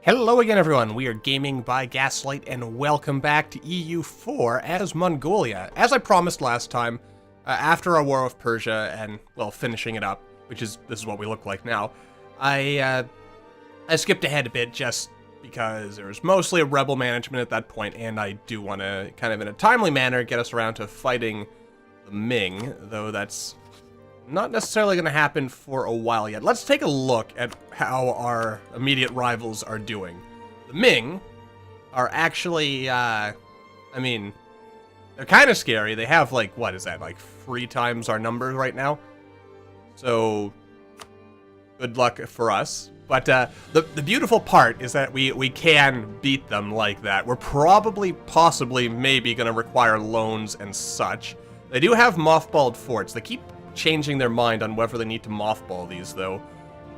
Hello again, everyone. We are Gaming by Gaslight, and welcome back to EU4 as Mongolia. As I promised last time, after our War of Persia and, well, finishing it up, this is what we look like now, I skipped ahead a bit just because there was mostly a rebel management at that point, and I do want to, kind of in a timely manner, get us around to fighting the Ming, though that's not necessarily going to happen for a while yet. Let's take a look at how our immediate rivals are doing. The Ming are actually, I mean, they're kind of scary. They have, like, what is that, like 3 times our numbers right now? So, good luck for us. But the beautiful part is that we can beat them like that. We're probably, possibly, maybe going to require loans and such. They do have mothballed forts. They keep changing their mind on whether they need to mothball these, though.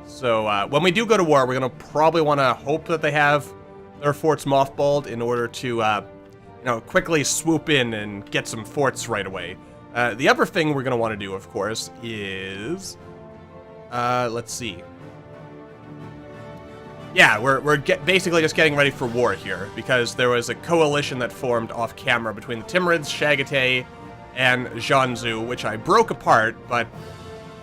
So, when we do go to war, we're going to probably want to hope that they have their forts mothballed in order to, you know, quickly swoop in and get some forts right away. The other thing we're going to want to do, of course, is, let's see. Yeah, we're basically just getting ready for war here, because there was a coalition that formed off camera between the Timurids, Chagatai, and Jianzhou, which I broke apart, but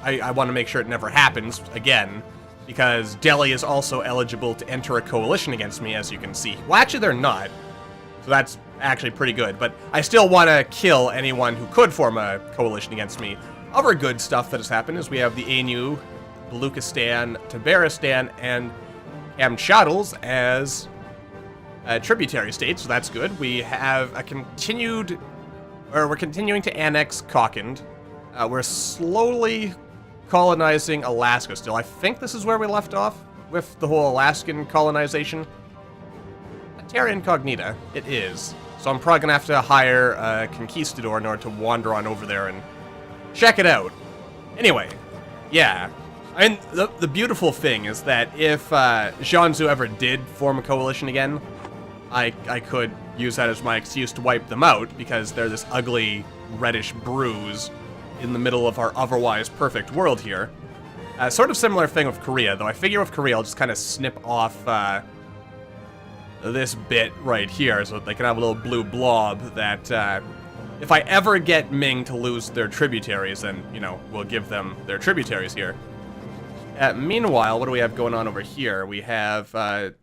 I want to make sure it never happens again, because Delhi is also eligible to enter a coalition against me, as you can see. Well, actually, they're not, so that's actually pretty good, but I still want to kill anyone who could form a coalition against me. Other good stuff that has happened is we have the Ainu, Baluchistan, Tabaristan, and Kamchatkals as tributary states, so that's good. We have a we're continuing to annex Kokand. We're slowly colonizing Alaska still. I think this is where we left off with the whole Alaskan colonization. A terra incognita, it is. So I'm probably gonna have to hire a conquistador in order to wander on over there and check it out. Anyway, yeah. And the beautiful thing is that if Jianzhou ever did form a coalition again, I could use that as my excuse to wipe them out, because they're this ugly reddish bruise in the middle of our otherwise perfect world here. Sort of similar thing with Korea, though I figure with Korea I'll just kind of snip off this bit right here so that they can have a little blue blob that if I ever get Ming to lose their tributaries, then, you know, we'll give them their tributaries here. Meanwhile, what do we have going on over here? We have,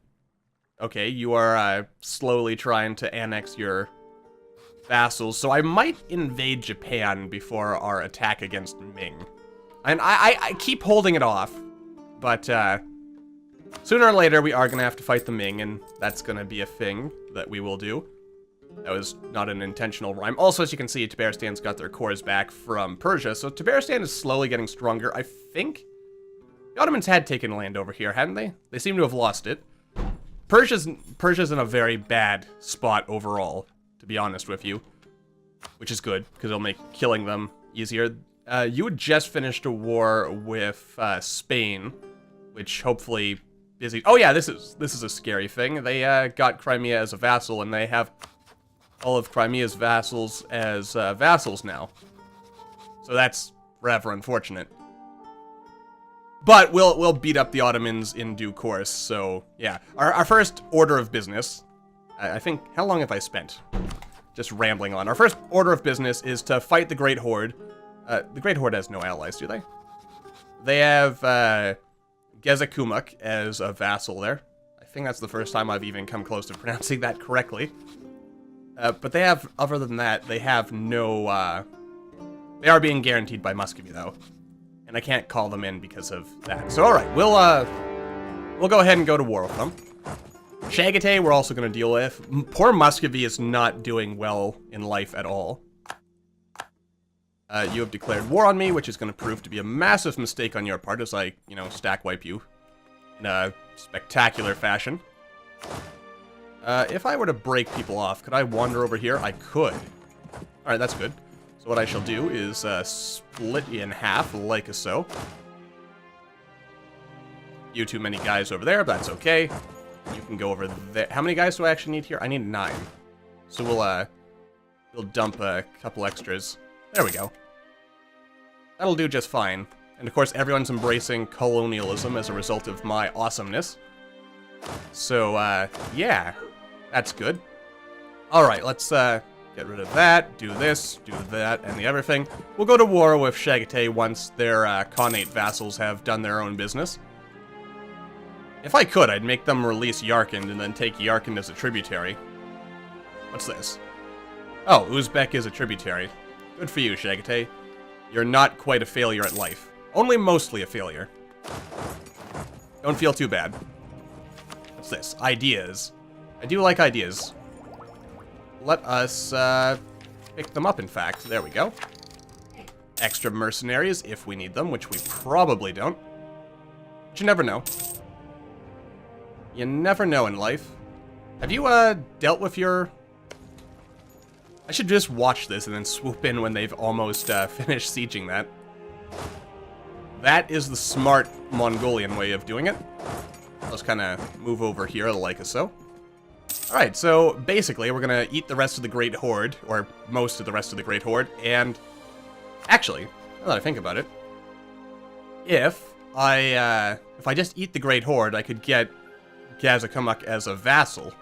okay, you are slowly trying to annex your vassals, so I might invade Japan before our attack against Ming. And I keep holding it off, but sooner or later we are going to have to fight the Ming, and that's going to be a thing that we will do. That was not an intentional rhyme. Also, as you can see, Tabaristan's got their cores back from Persia, so Tabaristan is slowly getting stronger. I think the Ottomans had taken land over here, hadn't they? They seem to have lost it. Persia's in a very bad spot overall, to be honest with you. Which is good, because it'll make killing them easier. You had just finished a war with Spain, which hopefully busy. Oh yeah, this is a scary thing. They got Crimea as a vassal, and they have all of Crimea's vassals as vassals now. So that's rather unfortunate. But we'll beat up the Ottomans in due course, so yeah. Our first order of business, I think, how long have I spent just rambling on? Our first order of business is to fight the Great Horde. The Great Horde has no allies, do they? They have Gezakumuk as a vassal there. I think that's the first time I've even come close to pronouncing that correctly. But they have, other than that, they have no, they are being guaranteed by Muscovy, though. And I can't call them in because of that. So, alright, we'll go ahead and go to war with them. Chagatai we're also going to deal with. Poor Muscovy is not doing well in life at all. You have declared war on me, which is going to prove to be a massive mistake on your part as I, you know, stack wipe you in a spectacular fashion. If I were to break people off, could I wander over here? I could. Alright, that's good. So what I shall do is split in half, like so. You too many guys over there, but that's okay. You can go over there. How many guys do I actually need here? I need 9. So we'll dump a couple extras. There we go. That'll do just fine. And of course, everyone's embracing colonialism as a result of my awesomeness. So, yeah, that's good. Alright, let's, get rid of that, do this, do that, and the other thing. We'll go to war with Chagatai once their, Khanate vassals have done their own business. If I could, I'd make them release Yarkand and then take Yarkand as a tributary. What's this? Oh, Uzbek is a tributary. Good for you, Chagatai. You're not quite a failure at life. Only mostly a failure. Don't feel too bad. What's this? Ideas. I do like ideas. Let us, pick them up, in fact. There we go. Extra mercenaries, if we need them, which we probably don't. But you never know. You never know in life. Have you, dealt with your... I should just watch this and then swoop in when they've almost, finished sieging that. That is the smart Mongolian way of doing it. Let's kind of move over here like so. Alright, so basically we're gonna eat the rest of the Great Horde, or most of the rest of the Great Horde, and... Actually, now that I think about it, if I just eat the Great Horde, I could get Gazakumuk as a vassal,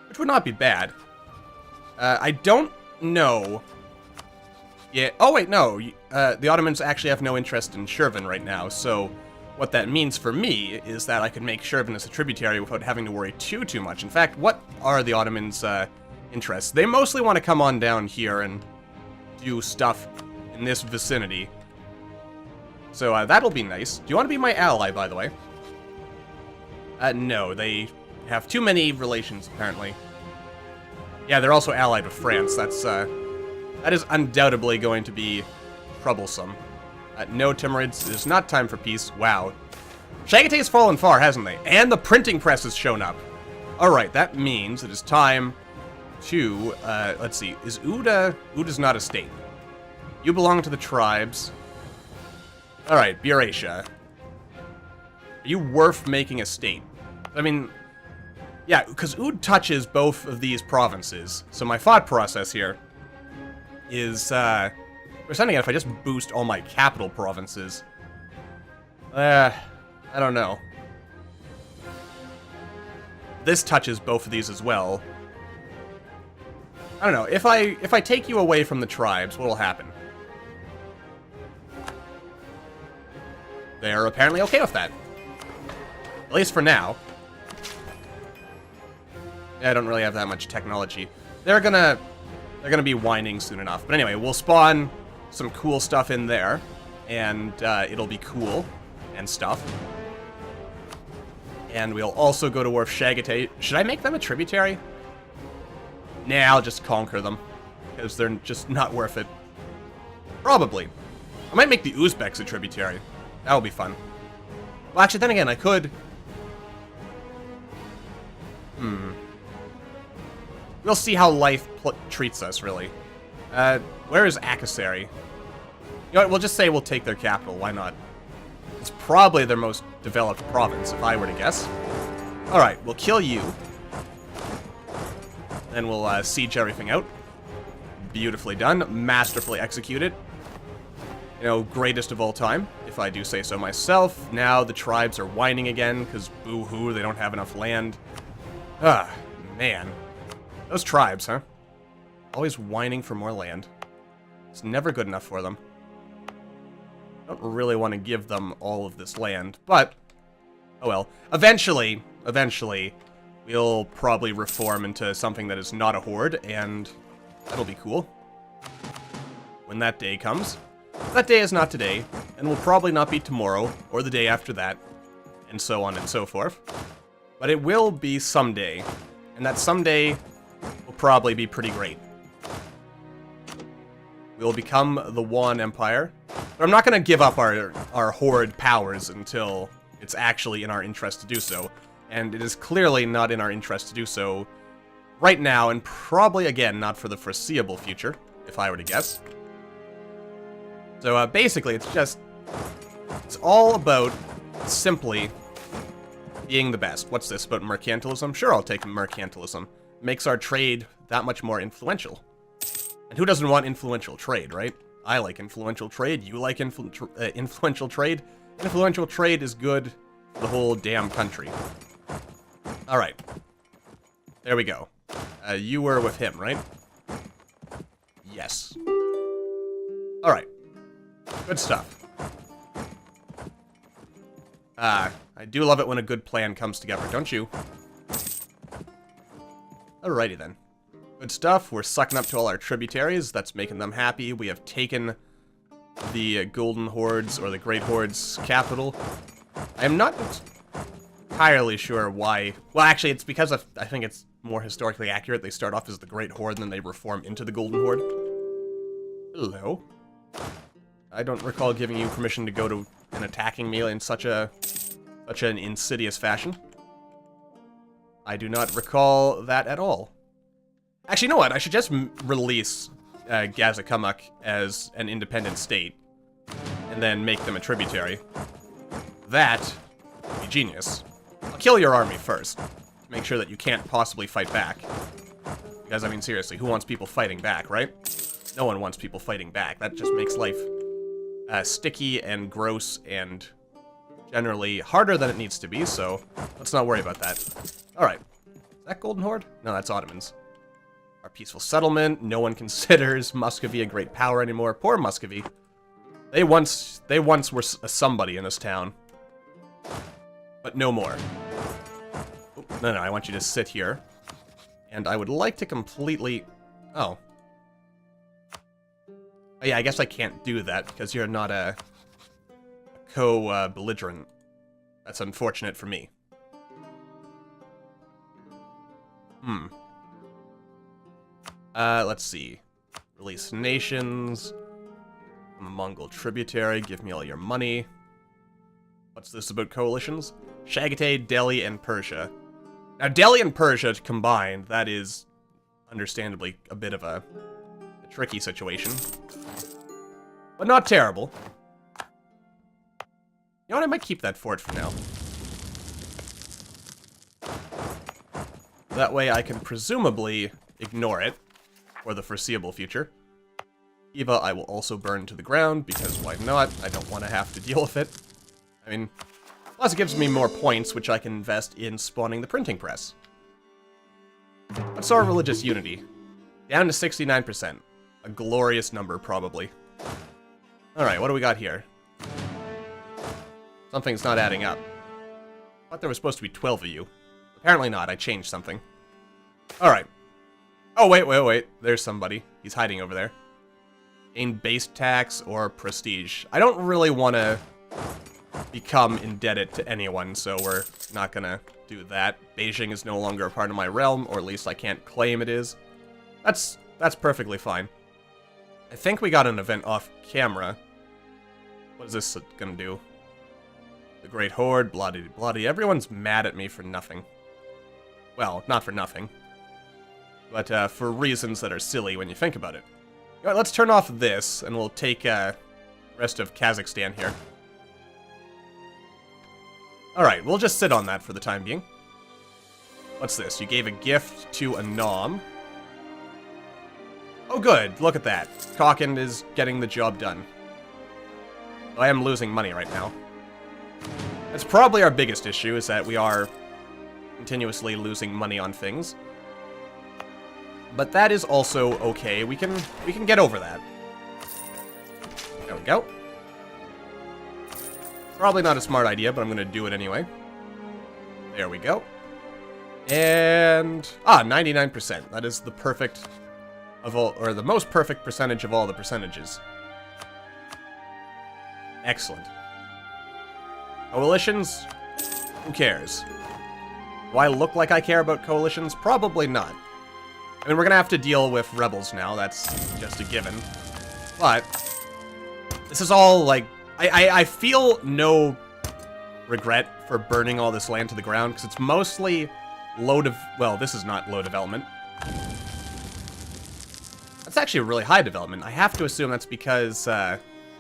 which would not be bad. I don't know... Yeah, oh wait, no, the Ottomans actually have no interest in Shirvan right now, so what that means for me is that I could make Shirvan as a tributary without having to worry too much. In fact, what are the Ottomans' interests? They mostly want to come on down here and do stuff in this vicinity. So that'll be nice. Do you want to be my ally, by the way? No, they have too many relations, apparently. Yeah, they're also allied with France. That is undoubtedly going to be troublesome. No, Timurids, it is not time for peace. Wow. Chagatay's fallen far, hasn't they? And the printing press has shown up. Alright, that means it is time to, let's see, is Uda's not a state. You belong to the tribes. Alright, Buryatia. Are you worth making a state? I mean, yeah, because Ud touches both of these provinces, so my thought process here is, we're sending it if I just boost all my capital provinces. I don't know. This touches both of these as well. I don't know, if I take you away from the tribes, what'll happen? They're apparently okay with that. At least for now. Yeah, I don't really have that much technology. They're gonna be whining soon enough. But anyway, we'll spawn some cool stuff in there, and it'll be cool and stuff. And we'll also go to war with Chagatai. Should I make them a tributary? Nah, I'll just conquer them, because they're just not worth it. Probably. I might make the Uzbeks a tributary. That'll be fun. Well, actually, then again, I could... We'll see how life treats us, really. Where is Akasari? You know what, we'll just say we'll take their capital, why not? It's probably their most developed province, if I were to guess. Alright, we'll kill you. Then we'll siege everything out. Beautifully done. Masterfully executed. You know, greatest of all time, if I do say so myself. Now the tribes are whining again, because boo-hoo, they don't have enough land. Ah, man. Those tribes, huh? Always whining for more land. It's never good enough for them. I don't really want to give them all of this land, but... oh well. Eventually, we'll probably reform into something that is not a horde, and that'll be cool. When that day comes. That day is not today, and will probably not be tomorrow, or the day after that, and so on and so forth. But it will be someday, and that someday will probably be pretty great. We'll become the Yuan Empire. But I'm not going to give up our horde powers until it's actually in our interest to do so. And it is clearly not in our interest to do so right now, and probably, again, not for the foreseeable future, if I were to guess. So, basically, it's all about simply being the best. What's this about mercantilism? Sure, I'll take mercantilism. Makes our trade that much more influential. And who doesn't want influential trade, right? I like influential trade. You like influential trade. Influential trade is good for the whole damn country. Alright. There we go. You were with him, right? Yes. Alright. Good stuff. I do love it when a good plan comes together, don't you? Alrighty then. Good stuff. We're sucking up to all our tributaries. That's making them happy. We have taken the Golden Horde's, or the Great Horde's capital. I am not entirely sure why. Well, actually, it's because I think it's more historically accurate. They start off as the Great Horde, and then they reform into the Golden Horde. Hello. I don't recall giving you permission to go to and attacking me in such an insidious fashion. I do not recall that at all. Actually, you know what? I should just release Gazakamak as an independent state, and then make them a tributary. That would be genius. I'll kill your army first, to make sure that you can't possibly fight back. Because, I mean, seriously, who wants people fighting back, right? No one wants people fighting back. That just makes life sticky and gross and generally harder than it needs to be, so let's not worry about that. Alright. Is that Golden Horde? No, that's Ottomans. Our peaceful settlement. No one considers Muscovy a great power anymore. Poor Muscovy. They once were somebody in this town. But no more. Oop, no, I want you to sit here. And I would like to completely... Oh. Oh yeah, I guess I can't do that because you're not a co-belligerent. That's unfortunate for me. Let's see. Release nations. I'm a Mongol tributary. Give me all your money. What's this about coalitions? Chagatai, Delhi, and Persia. Now, Delhi and Persia combined, that is understandably a bit of a tricky situation. But not terrible. You know what? I might keep that fort for now. That way I can presumably ignore it for the foreseeable future. Eva I will also burn to the ground, because why not? I don't want to have to deal with it. I mean, plus it gives me more points, which I can invest in spawning the printing press. What's our religious unity? Down to 69%. A glorious number, probably. Alright, what do we got here? Something's not adding up. I thought there was supposed to be 12 of you. Apparently not, I changed something. Alright. Oh, wait. There's somebody. He's hiding over there. Gain base tax or prestige. I don't really want to become indebted to anyone, so we're not gonna do that. Beijing is no longer a part of my realm, or at least I can't claim it is. That's perfectly fine. I think we got an event off camera. What is this gonna do? The Great Horde, bloody. Everyone's mad at me for nothing. Well, not for nothing. But for reasons that are silly when you think about it. You know what, let's turn off this, and we'll take the rest of Kazakhstan here. Alright, we'll just sit on that for the time being. What's this? You gave a gift to a Nom. Oh good, look at that. Kawkin is getting the job done. I am losing money right now. That's probably our biggest issue, is that we are continuously losing money on things. But that is also okay. We can get over that. There we go. Probably not a smart idea, but I'm gonna do it anyway. There we go. And 99%. That is the perfect of all, or the most perfect percentage of all the percentages. Excellent. Coalitions? Who cares? Do I look like I care about coalitions? Probably not. I mean, we're gonna have to deal with rebels now, that's just a given. But this is all, like, I feel no regret for burning all this land to the ground, because it's mostly well, this is not low development. That's actually a really high development. I have to assume that's because the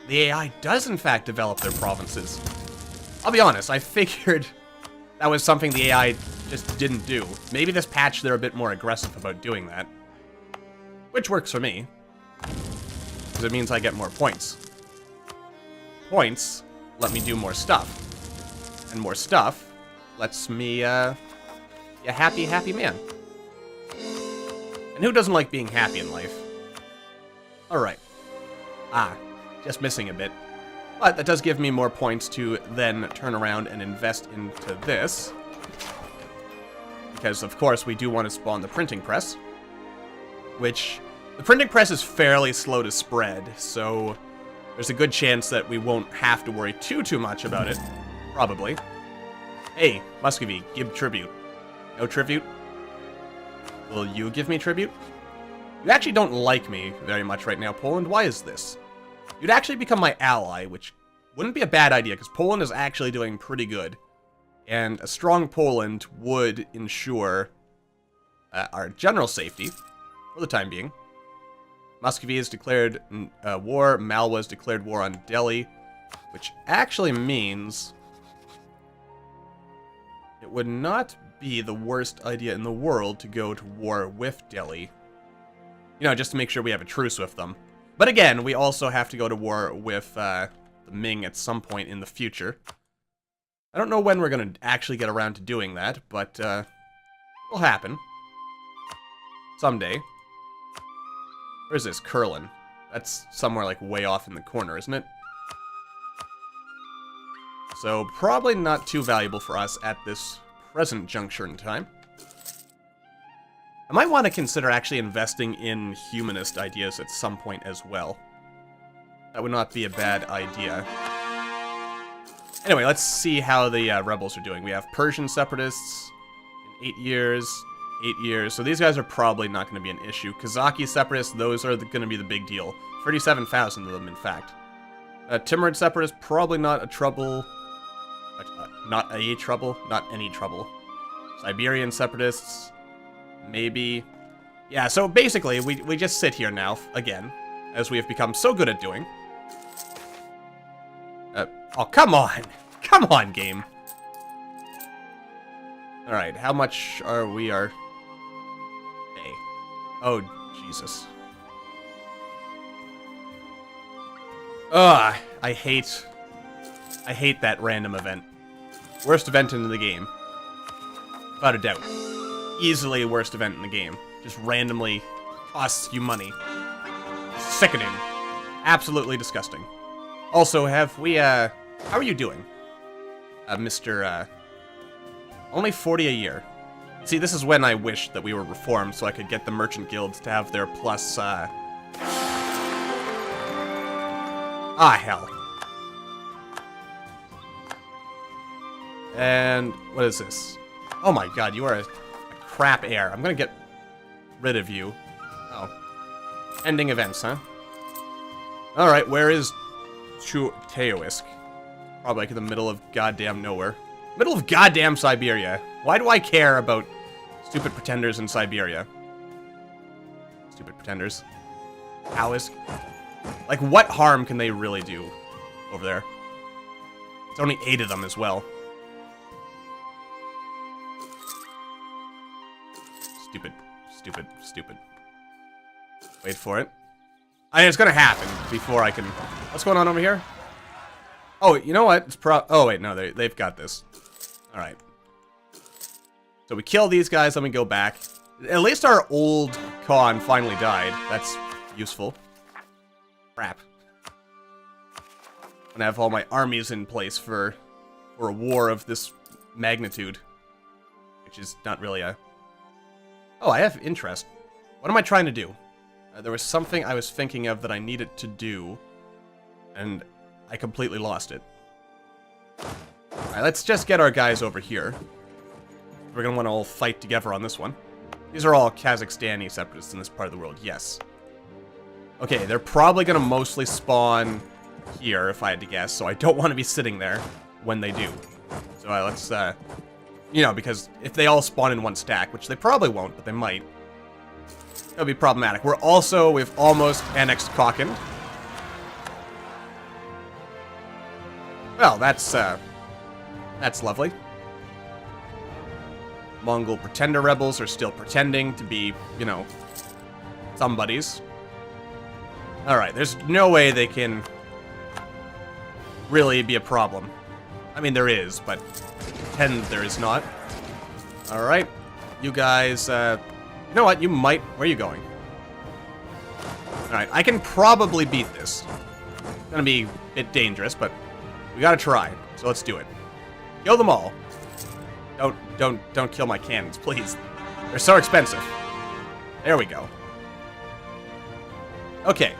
AI does, in fact, develop their provinces. I'll be honest, I figured that was something the AI just didn't do. Maybe this patch they're a bit more aggressive about doing that. Which works for me. Because it means I get more points. Points let me do more stuff. And more stuff lets me Be a happy, happy man. And who doesn't like being happy in life? Alright. Just missing a bit. But that does give me more points to then turn around and invest into this. Because, of course, we do want to spawn the printing press. Which, the printing press is fairly slow to spread, so there's a good chance that we won't have to worry too much about it. Probably. Hey, Muscovy, give tribute. No tribute? Will you give me tribute? You actually don't like me very much right now, Poland. Why is this? You'd actually become my ally, which wouldn't be a bad idea, because Poland is actually doing pretty good. And a strong Poland would ensure our general safety, for the time being. Muscovy has declared war, Malwa has declared war on Delhi, which actually means it would not be the worst idea in the world to go to war with Delhi. You know, just to make sure we have a truce with them. But again, we also have to go to war with the Ming at some point in the future. I don't know when we're going to actually get around to doing that, but it'll happen. Someday. Where's this? Kurlan. That's somewhere like way off in the corner, isn't it? So probably not too valuable for us at this present juncture in time. I might want to consider actually investing in humanist ideas at some point as well. That would not be a bad idea. Anyway, let's see how the rebels are doing. We have Persian separatists in 8 years, 8 years. So these guys are probably not going to be an issue. Kazaki separatists, those are going to be the big deal. 37,000 of them, in fact. Timurid separatists, probably not a trouble. Not any trouble. Siberian separatists, maybe. Yeah, so basically, we just sit here now, again, as we have become so good at doing. Oh, come on! Come on, game! Alright, how much are we Hey. Oh, Jesus. Ugh, I hate that random event. Worst event in the game. Without a doubt. Easily worst event in the game. Just randomly costs you money. Sickening. Absolutely disgusting. Also, have we, how are you doing? Mr. Only 40 a year. See, this is when I wish that we were reformed so I could get the merchant guilds to have their plus, hell. And what is this? Oh my god, you are a crap heir. I'm gonna get rid of you. Oh. Ending events, huh? Alright, where is Teoisk? Probably like in the middle of goddamn nowhere. Middle of goddamn Siberia. Why do I care about stupid pretenders in Siberia? Stupid pretenders. Taoisk. Like, what harm can they really do over there? It's only 8 of them as well. Stupid. Stupid. Stupid. Wait for it. I mean, it's gonna happen before I can... What's going on over here? Oh, you know what? It's oh, wait, no, they've got this. Alright. So we kill these guys, then we go back. At least our old Khan finally died. That's useful. Crap. I'm gonna have all my armies in place for a war of this magnitude. Which is not really a... Oh, I have interest. What am I trying to do? There was something I was thinking of that I needed to do, and I completely lost it. Alright, let's just get our guys over here. We're gonna want to all fight together on this one. These are all Kazakhstani separatists in this part of the world, yes. Okay, they're probably gonna mostly spawn here, if I had to guess, so I don't want to be sitting there when they do. So let's, you know, because if they all spawn in one stack, which they probably won't, but they might, that'll be problematic. We've almost annexed Kokand. Well, that's lovely. Mongol pretender rebels are still pretending to be, you know, somebodies. Alright, there's no way they can really be a problem. I mean, there is, but pretend there is not. Alright, You guys, you know what? You might... Where are you going? Alright, I can probably beat this. It's gonna be a bit dangerous, but we gotta try. So let's do it. Kill them all. Don't kill my cannons, please. They're so expensive. There we go. Okay.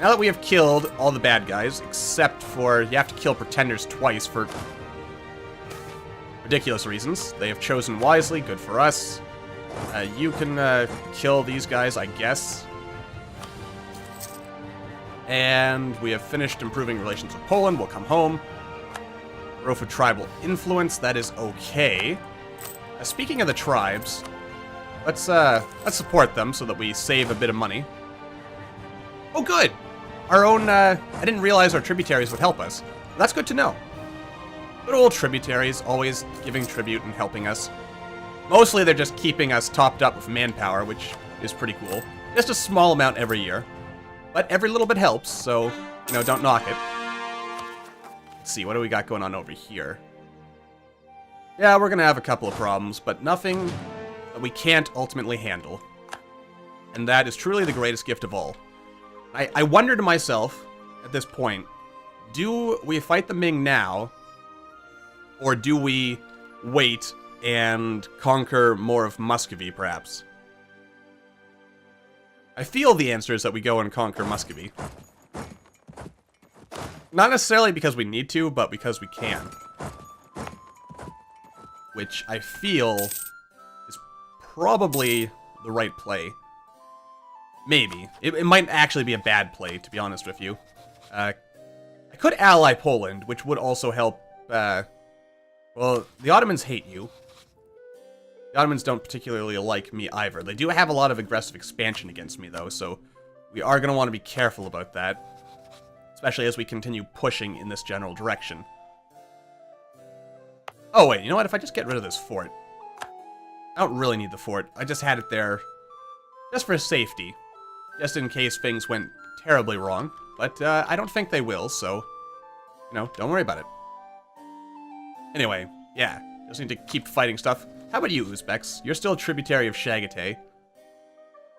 Now that we have killed all the bad guys, except for you have to kill pretenders twice for ridiculous reasons. They have chosen wisely. Good for us. You can kill these guys, I guess. And we have finished improving relations with Poland. We'll come home. Growth of tribal influence. That is okay. Speaking of the tribes, let's support them so that we save a bit of money. Oh, good. Our own. I didn't realize our tributaries would help us. That's good to know. Good old tributaries, always giving tribute and helping us. Mostly they're just keeping us topped up with manpower, which is pretty cool. Just a small amount every year. But every little bit helps, so, you know, don't knock it. Let's see, what do we got going on over here? Yeah, we're gonna have a couple of problems, but nothing that we can't ultimately handle. And that is truly the greatest gift of all. I wonder to myself, at this point, do we fight the Ming now, or do we wait and conquer more of Muscovy, perhaps? I feel the answer is that we go and conquer Muscovy. Not necessarily because we need to, but because we can. Which I feel is probably the right play. Maybe. It might actually be a bad play, to be honest with you. I could ally Poland, which would also help, well, the Ottomans hate you. The Ottomans don't particularly like me either. They do have a lot of aggressive expansion against me, though, so we are going to want to be careful about that. Especially as we continue pushing in this general direction. Oh, wait, you know what? If I just get rid of this fort. I don't really need the fort. I just had it there just for safety. Just in case things went terribly wrong. But I don't think they will, so, you know, don't worry about it. Anyway, yeah, just need to keep fighting stuff. How about you, Uzbeks? You're still a tributary of Chagatai.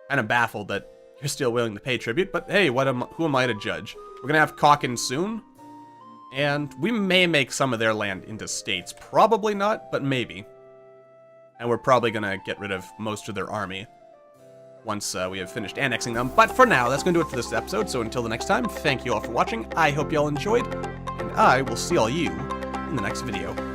Kind of baffled that you're still willing to pay tribute, but hey, who am I to judge? We're gonna have Khakin soon, and we may make some of their land into states. Probably not, but maybe. And we're probably gonna get rid of most of their army once we have finished annexing them. But for now, that's gonna do it for this episode, so until the next time, thank you all for watching. I hope you all enjoyed, and I will see all you in the next video.